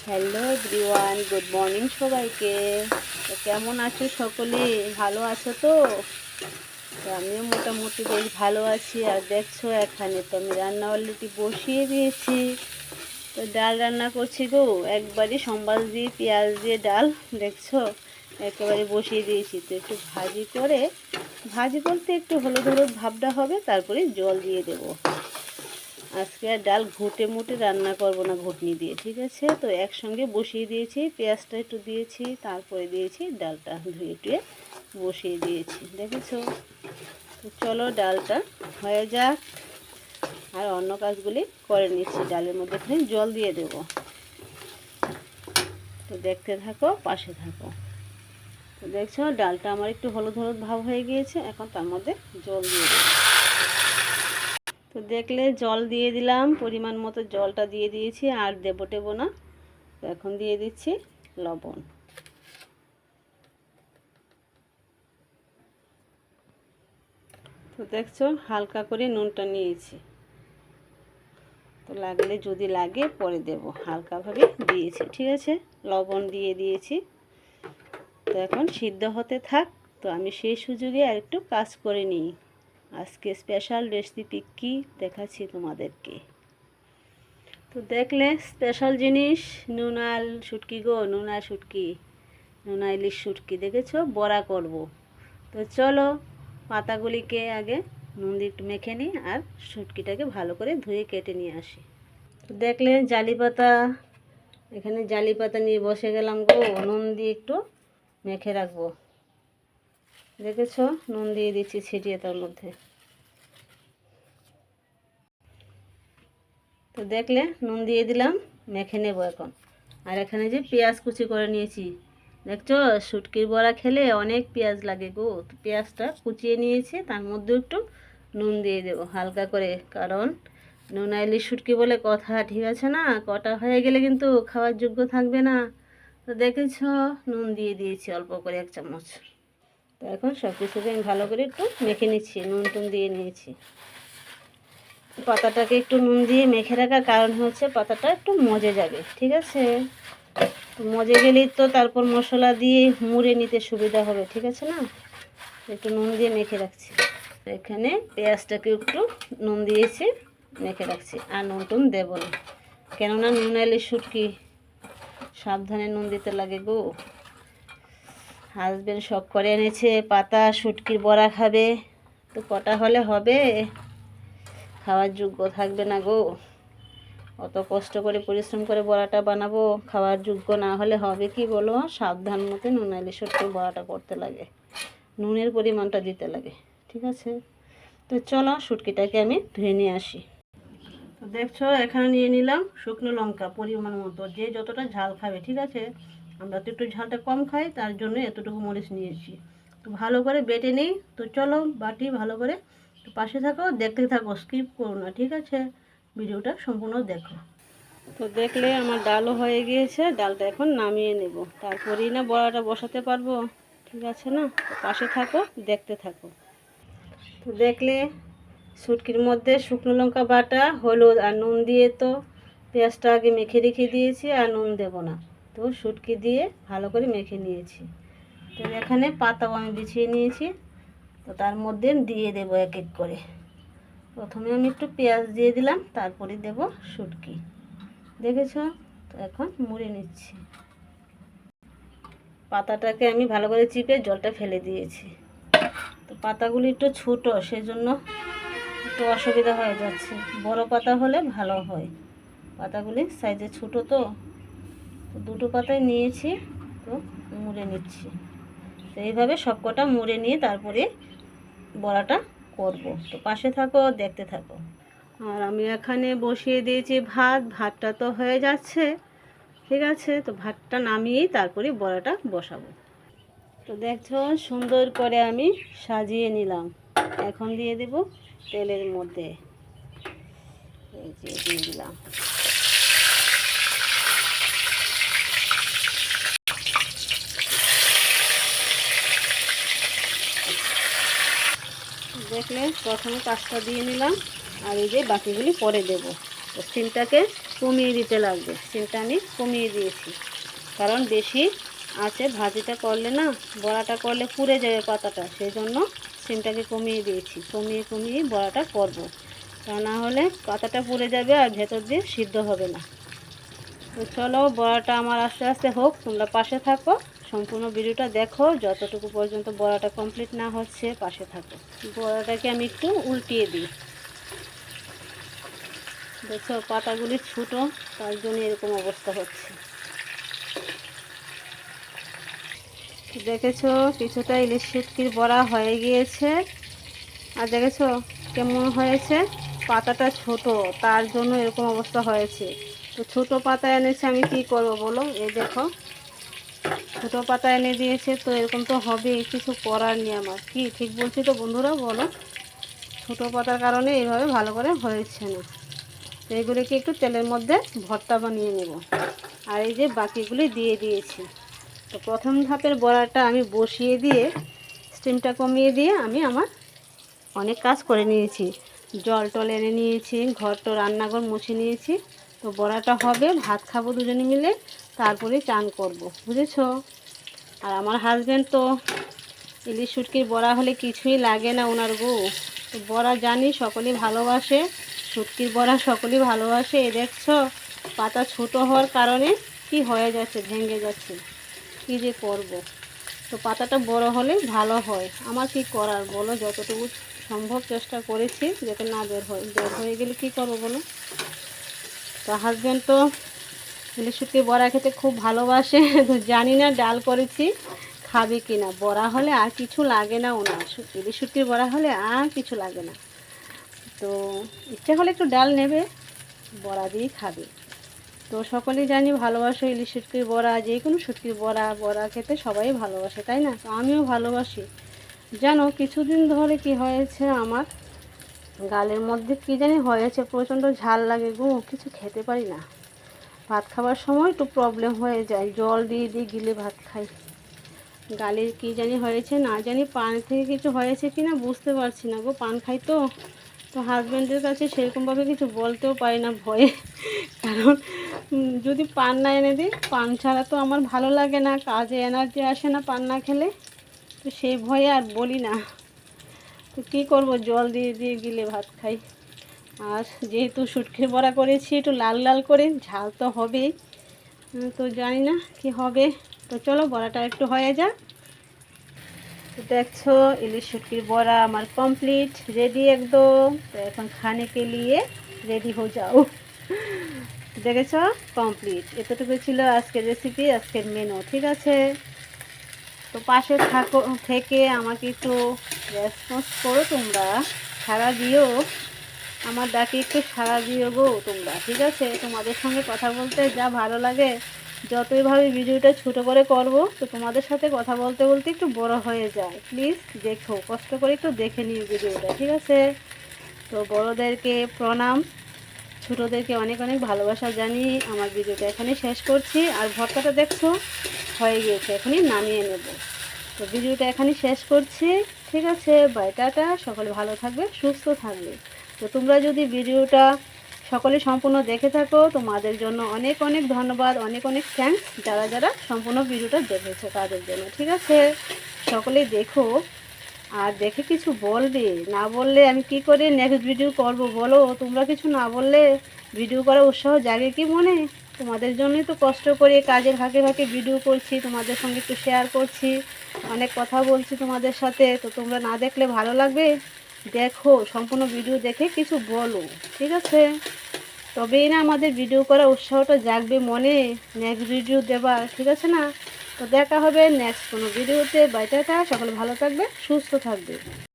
Hello everyone, good morning সবাইকে। তো কেমন আছো সকলে? ভালো আছো তো? তো আমিও মোটামুটি বেশ ভালো আছি। আর দেখছো এখানে তো আমি রান্না অলরেডি বসিয়ে দিয়েছি। তো ডাল রান্না করছি গো, একবারই সম্বাস দিয়ে পেঁয়াজ দিয়ে ডাল। দেখছো একেবারে বসিয়ে দিয়েছি। তো একটু ভাজি বলতে একটু হলুদ হলুদ ভাবটা হবে, তারপরে জল দিয়ে দেবো। আজকে আর ডাল ঘুটে মুটে রান্না করব না, ঘুটনি দিয়ে, ঠিক আছে? তো একসঙ্গে বসিয়ে দিয়েছি, পেঁয়াজটা একটু দিয়েছি, তারপরে দিয়েছি ডালটা ধুয়ে টুয়ে বসিয়ে দিয়েছি, দেখেছো? তো চলো ডালটা হয়ে যাক, আর অন্য কাজগুলি করে নিচ্ছি। ডালের মধ্যে খালি জল দিয়ে দেব। তো দেখতে থাকো, পাশে থাকো। তো দেখছো ডালটা আমার একটু হলুদ হলুদ ভাব হয়ে গিয়েছে, এখন তার মধ্যে জল দিয়ে দেবো। তো দেখলে জল দিয়ে দিলাম, পরিমাণ মতো জলটা দিয়ে দিয়েছি, আর দেবো না। তো এখন দিয়ে দিচ্ছি লবণ। তো দেখছো হালকা করে নুনটা নিয়েছি। তো লাগলে যদি লাগে পরে দেব, হালকাভাবে দিয়েছি, ঠিক আছে? লবণ দিয়ে দিয়েছি। তো এখন সিদ্ধ হতে থাক। তো আমি সেই সুযোগে আর একটু কাজ করে নিই। আজকে স্পেশাল রেসিপি কি দেখাচ্ছি তোমাদেরকে। তো দেখলে স্পেশাল জিনিস, নুনাল শুটকি গো, নুনা শুটকি, নুনা ইলিশ শুটকি, দেখেছো? বড়া করব। তো চলো পাতাগুলিকে আগে নুন দিয়ে একটু মেখে নিই, আর শুটকিটাকে ভালো করে ধুয়ে কেটে নিয়ে আসি। তো দেখলে জালি পাতা, এখানে জালি পাতা নিয়ে বসে গেলাম গো, নুন দিয়ে একটু মেখে রাখবো। দেখেছো নুন দিয়ে দিচ্ছি ছিটিয়ে তার মধ্যে। তো দেখলে নুন দিয়ে দিলাম, মেখে নেব এখন। আর এখানে যে পেঁয়াজ কুচি করে নিয়েছি, দেখছো শুটকির বড়া খেলে অনেক পেঁয়াজ লাগে গো। তো পেঁয়াজটা কুচিয়ে নিয়েছি, তার মধ্যে একটু নুন দিয়ে দেবো হালকা করে, কারণ নুন ইলিশ শুটকি বলে কথা, ঠিক আছে না? কটা হয়ে গেলে কিন্তু খাওয়ার যোগ্য থাকবে না। তো দেখেছো নুন দিয়ে দিয়েছি অল্প করে 1 চামচ। তো এখন সব কিছুকে আমি ভালো করে একটু মেখে নিচ্ছি, নুন টুন দিয়ে নিয়েছি। পাতাটাকে একটু নুন দিয়ে মেখে রাখার কারণ হচ্ছে পাতাটা একটু মজে যাবে, ঠিক আছে? তো মজে গেলেই তো তারপর মশলা দিয়ে মুড়ে নিতে সুবিধা হবে, ঠিক আছে না? একটু নুন দিয়ে মেখে রাখছি। এখানে পেঁয়াজটাকে একটু নুন দিয়েছি, মেখে রাখছি। আর নুন টুন দেবো না, কেননা নুন ইলিশ শুটকি সাবধানে নুন দিতে লাগে গো। হাজবেন্ড শখ করে এনেছে পাতা শুটকির বড়া খাবে, তো কটা হলে হবে, খাওয়ার যোগ্য থাকবে না গো। অত কষ্ট করে পরিশ্রম করে বড়াটা বানাবো, খাওয়ার যোগ্য না হলে হবে কি বলো? সাবধান মতো নুন ইলিশ শুটকির বড়াটা করতে লাগে, নুনের পরিমাণটা দিতে লাগে, ঠিক আছে? তো চলো শুটকিটাকে আমি ধুয়ে নিয়ে আসি। তো দেখছো এখানে নিয়ে নিলাম শুকনো লঙ্কা পরিমাণ মতো, যে যতটা ঝাল খাবে, ঠিক আছে? আমরা তো একটু ঝালটা কম খাই, তার জন্য এতটুকু মরিচ নিয়েছি। তো ভালো করে বেটে নিই। তো চলো বাটি ভালো করে। তো পাশে থাকো, দেখতে থাকো, স্কিপ করো না, ঠিক আছে? ভিডিওটা সম্পূর্ণ দেখো। তো দেখলে আমার ডালও হয়ে গিয়েছে, ডালটা এখন নামিয়ে নেব, তারপরেই না বড়াটা বসাতে পারবো, ঠিক আছে না? তো পাশে থাকো, দেখতে থাকো। তো দেখলে শুটকির মধ্যে শুকনো লঙ্কা বাটা, হলুদ আর নুন দিয়ে তো পেঁয়াজটা আগে মেখে রেখে দিয়েছি, আর নুন দেব না। তো শুটকি দিয়ে ভালো করে মেখে নিয়েছি। তো এখানে পাতাও আমি বিছিয়ে নিয়েছি। তো তার মধ্যে দিয়ে দেব এক এক করে। প্রথমে আমি একটু পেঁয়াজ দিয়ে দিলাম, তারপরে দেব শুটকি, দেখেছো? তো এখন মুড়ে নিচ্ছি। পাতাটাকে আমি ভালো করে চিপে জলটা ফেলে দিয়েছি। তো পাতাগুলি একটু ছোটো, সেজন্য একটু অসুবিধা হয়ে যাচ্ছে। বড় পাতা হলে ভালো হয়, পাতাগুলি সাইজে ছোটো তো। দুটো পাতায় নিয়েছি, তো মুড়ে নিচ্ছি। তো এইভাবে সবকটা মুড়ে নিয়ে তারপরে বড়াটা করব। তো পাশে থাকো, দেখতে থাকো। আর আমি এখানে বসিয়ে দিয়েছি ভাত, ভাতটা তো হয়ে যাচ্ছে, ঠিক আছে? তো ভাতটা নামিয়েই তারপরে বড়াটা বসাবো। তো দেখছো সুন্দর করে আমি সাজিয়ে নিলাম। এখন দিয়ে দেব তেলের মধ্যে, এই যে দিয়ে দিলাম। দেখলে প্রথমে 5টা দিয়ে নিলাম, আর এই যে বাকিগুলি পরে দেব। তো সিমটাকে কমিয়ে দিতে লাগবে। সিমটা আমি কমিয়ে দিয়েছি, কারণ বেশি আছে ভাজিটা করলে না, বড়াটা করলে পুড়ে যাবে পাতাটা, সেই জন্য সিমটাকে কমিয়ে দিয়েছি। কমিয়ে বড়াটা করব, তা না হলে পাতাটা পুড়ে যাবে আর ভেতর দিয়ে সিদ্ধ হবে না। তো চলো, বড়াটা আমার আস্তে আস্তে হোক, তোমরা পাশে থাকো, সম্পূর্ণ ভিডিওটা দেখো, যতটুকু পর্যন্ত বড়াটা কমপ্লিট না হচ্ছে পাশে থাকো। বড়াটাকে আমি একটু উল্টিয়ে দিই। দেখো পাতাগুলি ছোটো, তার জন্য এরকম অবস্থা হচ্ছে। দেখেছো কিছুটা ইলিশ শুটকির বড়া হয়ে গিয়েছে, আর দেখেছো কেমন হয়েছে, পাতাটা ছোট, তার জন্য এরকম অবস্থা হয়েছে। তো ছোটো পাতা এনেছে, আমি কি করব বলো, এই দেখো ছোটো পাতা এনে দিয়েছে, তো এরকম তো হবে, কিছু করার নেই আমার। কি ঠিক বলছি তো বন্ধুরা, বলো? ছোটো পাতার কারণে এইভাবে ভালো করে হয়েছে না। তো এগুলিকে একটু তেলের মধ্যে ভর্তা বানিয়ে নেব। আর এই যে বাকিগুলি দিয়ে দিয়েছি। তো প্রথম ধাপের বড়াটা আমি বসিয়ে দিয়ে স্টিমটা কমিয়ে দিয়ে আমি আমার অনেক কাজ করে নিয়েছি। জল টল এনে নিয়েছি, ঘর তো রান্নাঘর মুছে নিয়েছি। তো বড়াটা হবে, ভাত খাবো দুজনে মিলে, তারপরে চান করব, বুঝেছো? আর আমার হাজব্যান্ড তো ইলিশ শুটকির বড়া হলে কিছুই লাগে না ওনার গো। তো বড়া জানি সকলেই ভালোবাসে, শুটকির বড়া সকলেই ভালোবাসে। এ দেখছো পাতা ছোট হওয়ার কারণে কি হয়ে যাচ্ছে, ভেঙে যাচ্ছে, কী যে করব। তো পাতাটা বড় হলে ভালো হয়, আমার কি করার বলো, যতটুকু সম্ভব চেষ্টা করেছি যাতে না বের হয়ে গেলে কি করবো বলো। তো হাজব্যান্ড তো ইলিশ শুটকি বড়া খেতে খুব ভালোবাসে, তো জানি না ডাল করেছি খাবে কি না। বড়া হলে আর কিছু লাগে না ওনার, ইলিশ শুটকির বড়া হলে আর কিছু লাগে না। তো ইচ্ছা হলে একটু ডাল নেবে, বড়া দিয়েই খাবে। তো সকলেই জানি ভালোবাসে ইলিশ শুটকির বড়া, যে কোনো শুটকির বড়া খেতে সবাই ভালোবাসে, তাই না? তো আমিও ভালোবাসি। জানো কিছুদিন ধরে কি হয়েছে, আমার গালের মধ্যে কি জানি হয়েছে, প্রচণ্ড ঝাল লাগে গো, কিছু খেতে পারি না। ভাত খাবার সময় একটু প্রবলেম হয়ে যায়, জল দিয়ে গিলে ভাত খাই। গালে কি জানি হয়েছে, না জানি পান থেকে কিছু হয়েছে কি না বুঝতে পারছি না গো, পান খাই তো। তো হাজব্যান্ডের কাছে সেরকমভাবে কিছু বলতেও পারি না ভয়ে, কারণ যদি পান না এনে দিই, পান ছাড়া তো আমার ভালো লাগে না, কাজে এনার্জি আসে না পান না খেলে। তো সেই ভয়ে আর বলি না। তো কী করবো, জল দিয়ে গিলে ভাত খাই। আর যেহেতু শুটকির বড়া করেছি একটু লাল লাল করে, ঝাল তো হবেই। তো জানি না কি হবে। তো চলো বড়াটা একটু হয়ে যাক। তো দেখছো ইলিশ শুটকির বড়া আমার কমপ্লিট, রেডি একদম। তো এখন খানে কে লিয়ে রেডি হয়ে যাও। দেখেছো কমপ্লিট, এতটুকু ছিল আজকের রেসিপি, আজকের মেনু, ঠিক আছে? তো পাশে থেকে আমাকে একটু রেসপন্স করো তোমরা, সাড়া দিও, আমার ডাকে একটু সাড়া দিও গো তোমরা, ঠিক আছে? তোমাদের সঙ্গে কথা বলতে যা ভালো লাগে, যতই ভাবে ভিডিওটা ছোটো করে করব, তো তোমাদের সাথে কথা বলতে বলতে একটু বড় হয়ে যায়। প্লিজ দেখো, কষ্ট করে একটু দেখে নিও ভিডিওটা, ঠিক আছে? তো বড়োদেরকে প্রণাম, ছোটোদেরকে অনেক অনেক ভালোবাসা জানিয়ে আমার ভিডিওটা এখানে শেষ করছি। আর ভর্তাটা দেখছো হয়ে গিয়েছে, এখনই নামিয়ে নেব। তো ভিডিওটা এখানে শেষ করছি, ঠিক আছে? বাই, টাটা, সকলে ভালো থাকবে, সুস্থ থাকবে। তো তোমরা যদি ভিডিওটা সকলে সম্পূর্ণ দেখে থাকো, তোমাদের জন্য অনেক অনেক ধন্যবাদ, অনেক অনেক থ্যাঙ্কস, যারা যারা সম্পূর্ণ ভিডিওটা দেখেছো তাদের জন্য, ঠিক আছে? সকলেই দেখো, আর দেখে কিছু বলবে, না বললে আমি কি করে নেক্সট ভিডিও করব বলো? তোমরা কিছু না বললে ভিডিও করার উৎসাহ জাগে কি মনে? তোমাদের জন্যই তো কষ্ট করে কাজের ফাঁকে ফাঁকে ভিডিও করছি, তোমাদের সঙ্গে একটু শেয়ার করছি, অনেক কথা বলছি তোমাদের সাথে। তো তোমরা না দেখলে ভালো লাগবে? দেখো, সম্পূর্ণ ভিডিও দেখে কিছু বলো, ঠিক আছে? তবেই না আমাদের ভিডিও করার উৎসাহটা জাগবে মনে, নেক্সট ভিডিও দেবার, ঠিক আছে না? তো দেখা হবে নেক্সট কোনো ভিডিওতে। বাই, টাটা, সকলে ভালো থাকবে, সুস্থ থাকবে।